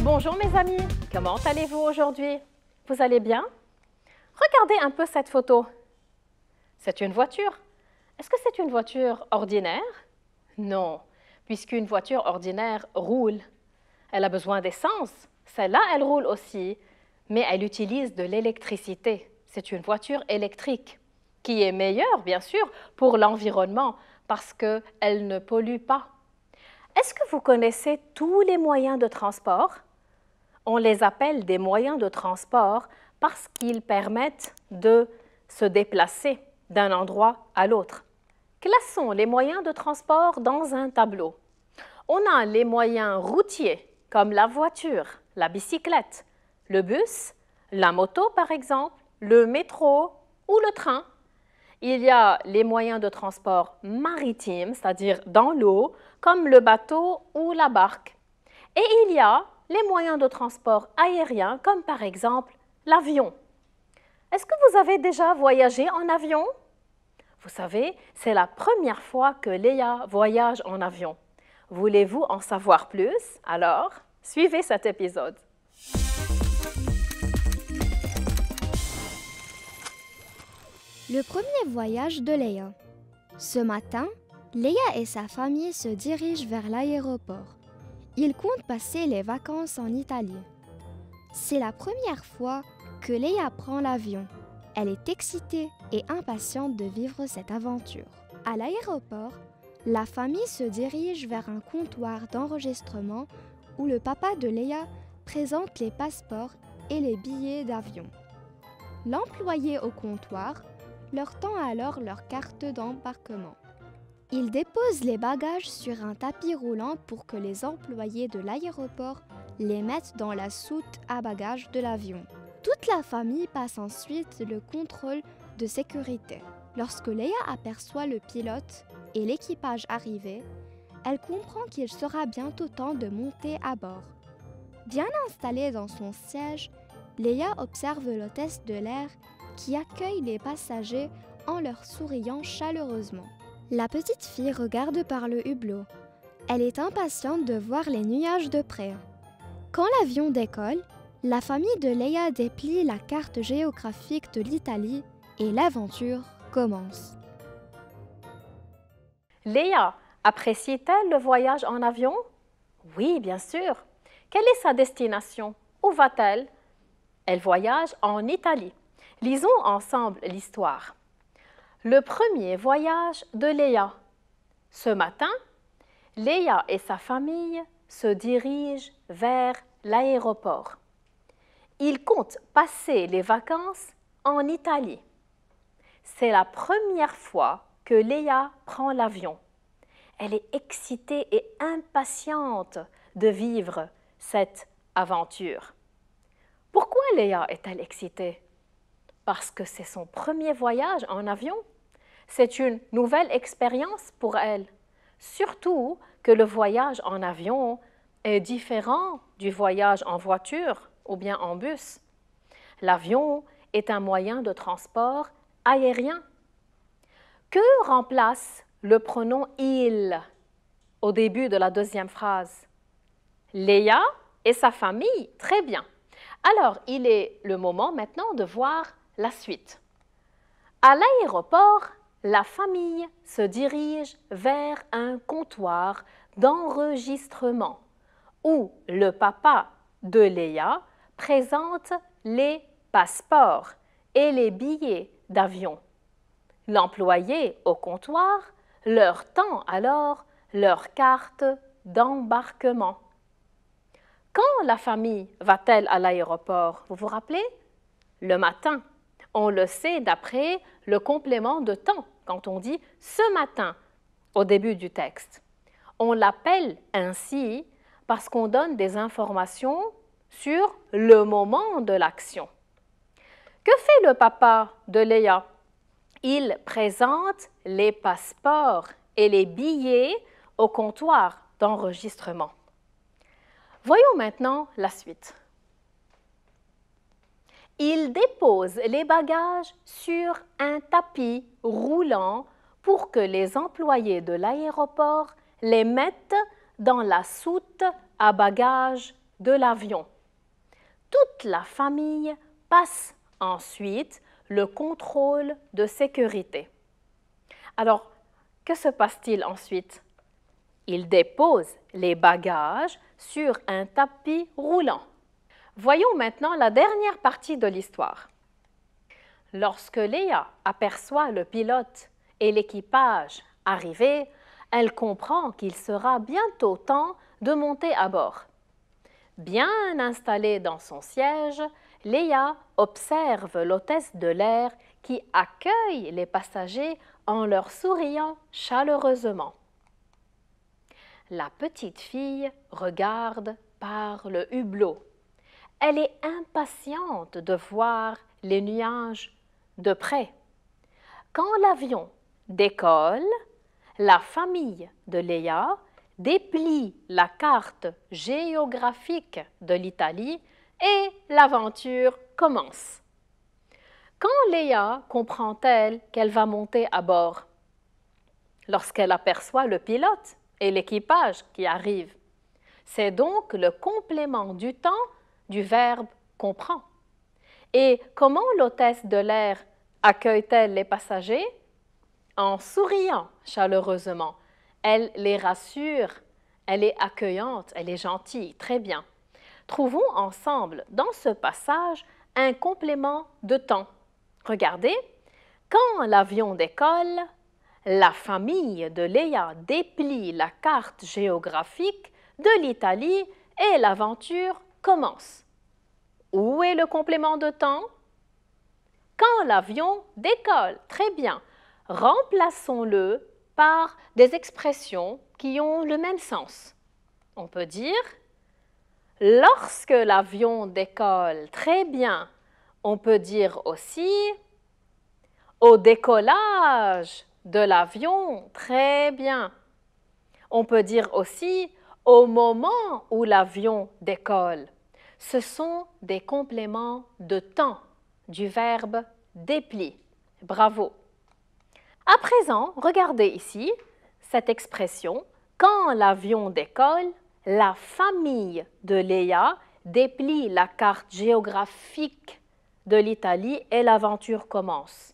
Bonjour mes amis, comment allez-vous aujourd'hui? Vous allez bien? Regardez un peu cette photo. C'est une voiture. Est-ce que c'est une voiture ordinaire? Non, puisqu'une voiture ordinaire roule. Elle a besoin d'essence. Celle-là, elle roule aussi, mais elle utilise de l'électricité. C'est une voiture électrique qui est meilleure, bien sûr, pour l'environnement parce qu'elle ne pollue pas. Est-ce que vous connaissez tous les moyens de transport? On les appelle des moyens de transport parce qu'ils permettent de se déplacer d'un endroit à l'autre. Classons les moyens de transport dans un tableau. On a les moyens routiers, comme la voiture, la bicyclette, le bus, la moto par exemple, le métro ou le train. Il y a les moyens de transport maritimes, c'est-à-dire dans l'eau, comme le bateau ou la barque. Et il y a les moyens de transport aériens, comme par exemple l'avion. Est-ce que vous avez déjà voyagé en avion? Vous savez, c'est la première fois que Léa voyage en avion. Voulez-vous en savoir plus? Alors, suivez cet épisode. Le premier voyage de Léa. Ce matin, Léa et sa famille se dirigent vers l'aéroport. Ils comptent passer les vacances en Italie. C'est la première fois que Léa prend l'avion. Elle est excitée et impatiente de vivre cette aventure. À l'aéroport, la famille se dirige vers un comptoir d'enregistrement où le papa de Léa présente les passeports et les billets d'avion. L'employé au comptoir leur tend alors leur carte d'embarquement. Ils déposent les bagages sur un tapis roulant pour que les employés de l'aéroport les mettent dans la soute à bagages de l'avion. Toute la famille passe ensuite le contrôle de sécurité. Lorsque Léa aperçoit le pilote et l'équipage arrivés, elle comprend qu'il sera bientôt temps de monter à bord. Bien installée dans son siège, Léa observe l'hôtesse de l'air qui accueille les passagers en leur souriant chaleureusement. La petite fille regarde par le hublot. Elle est impatiente de voir les nuages de près. Quand l'avion décolle, la famille de Léa déplie la carte géographique de l'Italie et l'aventure commence. Léa, apprécie-t-elle le voyage en avion? Oui, bien sûr. Quelle est sa destination? Où va-t-elle? Elle voyage en Italie. Lisons ensemble l'histoire. Le premier voyage de Léa. Ce matin, Léa et sa famille se dirigent vers l'aéroport. Ils comptent passer les vacances en Italie. C'est la première fois que Léa prend l'avion. Elle est excitée et impatiente de vivre cette aventure. Pourquoi Léa est-elle excitée? Parce que c'est son premier voyage en avion. C'est une nouvelle expérience pour elle. Surtout que le voyage en avion est différent du voyage en voiture ou bien en bus. L'avion est un moyen de transport aérien. Que remplace le pronom « il » au début de la deuxième phrase? Léa et sa famille, très bien. Alors, il est le moment maintenant de voir la suite. À l'aéroport, la famille se dirige vers un comptoir d'enregistrement où le papa de Léa présente les passeports et les billets d'avion. L'employé au comptoir leur tend alors leur carte d'embarquement. Quand la famille va-t-elle à l'aéroport? Vous vous rappelez? Le matin. On le sait d'après le complément de temps, quand on dit « ce matin » au début du texte. On l'appelle ainsi parce qu'on donne des informations sur le moment de l'action. Que fait le papa de Léa? Il présente les passeports et les billets au comptoir d'enregistrement. Voyons maintenant la suite. Il dépose les bagages sur un tapis roulant pour que les employés de l'aéroport les mettent dans la soute à bagages de l'avion. Toute la famille passe ensuite le contrôle de sécurité. Alors, que se passe-t-il ensuite? Ils déposent les bagages sur un tapis roulant. Voyons maintenant la dernière partie de l'histoire. Lorsque Léa aperçoit le pilote et l'équipage arriver, elle comprend qu'il sera bientôt temps de monter à bord. Bien installée dans son siège, Léa observe l'hôtesse de l'air qui accueille les passagers en leur souriant chaleureusement. La petite fille regarde par le hublot. Elle est impatiente de voir les nuages de près. Quand l'avion décolle, la famille de Léa déplie la carte géographique de l'Italie et l'aventure commence. Quand Léa comprend-elle qu'elle va monter à bord? Lorsqu'elle aperçoit le pilote et l'équipage qui arrivent. C'est donc le complément du temps du verbe « comprend ». Et comment l'hôtesse de l'air accueille-t-elle les passagers? En souriant chaleureusement. Elle les rassure, elle est accueillante, elle est gentille, très bien. Trouvons ensemble dans ce passage un complément de temps. Regardez, quand l'avion décolle, la famille de Léa déplie la carte géographique de l'Italie et l'aventure commence. Où est le complément de temps? Quand l'avion décolle, très bien. Remplaçons-le par des expressions qui ont le même sens. On peut dire « lorsque l'avion décolle, très bien ». On peut dire aussi « au décollage de l'avion, très bien ». On peut dire aussi « au moment où l'avion décolle ». Ce sont des compléments de temps du verbe « déplie ». Bravo! À présent, regardez ici cette expression « quand l'avion décolle, la famille de Léa déplie la carte géographique de l'Italie et l'aventure commence ».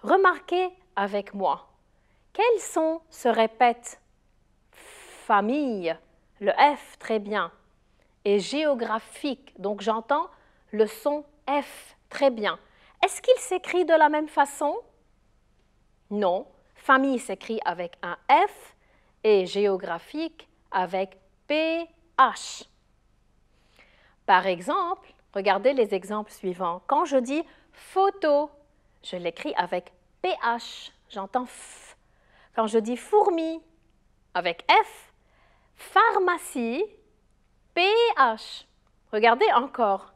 Remarquez avec moi, quels sons se répètent? Famille, le F, très bien, et géographique, donc j'entends le son F, très bien. Est-ce qu'il s'écrit de la même façon? Non, famille s'écrit avec un F et géographique avec PH. Par exemple, regardez les exemples suivants. Quand je dis photo, je l'écris avec PH, j'entends F. Quand je dis fourmi, avec F, pharmacie, PH. Regardez encore.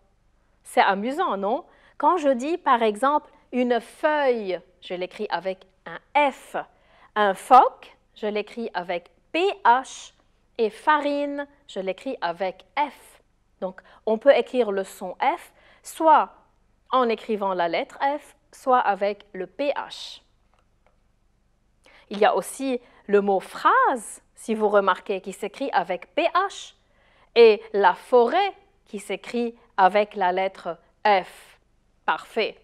C'est amusant, non? Quand je dis, par exemple, une feuille, je l'écris avec un F. Un phoque, je l'écris avec PH. Et farine, je l'écris avec F. Donc, on peut écrire le son F, soit en écrivant la lettre F, soit avec le PH. Il y a aussi le mot phrase, si vous remarquez, qui s'écrit avec PH, et la forêt qui s'écrit avec la lettre F. Parfait.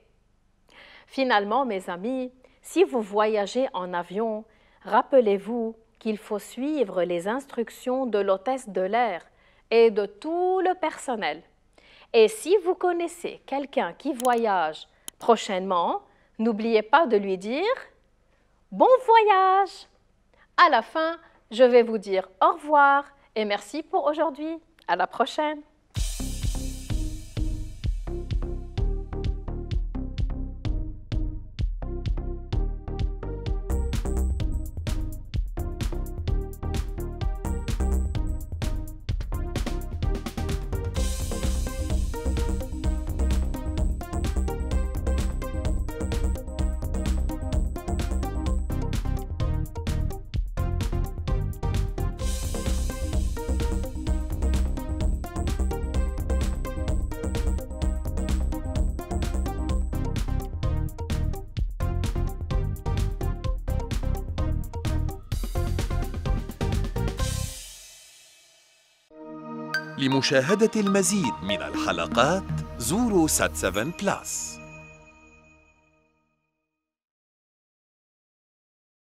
Finalement, mes amis, si vous voyagez en avion, rappelez-vous qu'il faut suivre les instructions de l'hôtesse de l'air et de tout le personnel. Et si vous connaissez quelqu'un qui voyage prochainement, n'oubliez pas de lui dire « Bon voyage !» À la fin, je vais vous dire au revoir et merci pour aujourd'hui. À la prochaine! لمشاهدة المزيد من الحلقات زوروا سات 7 بلاس.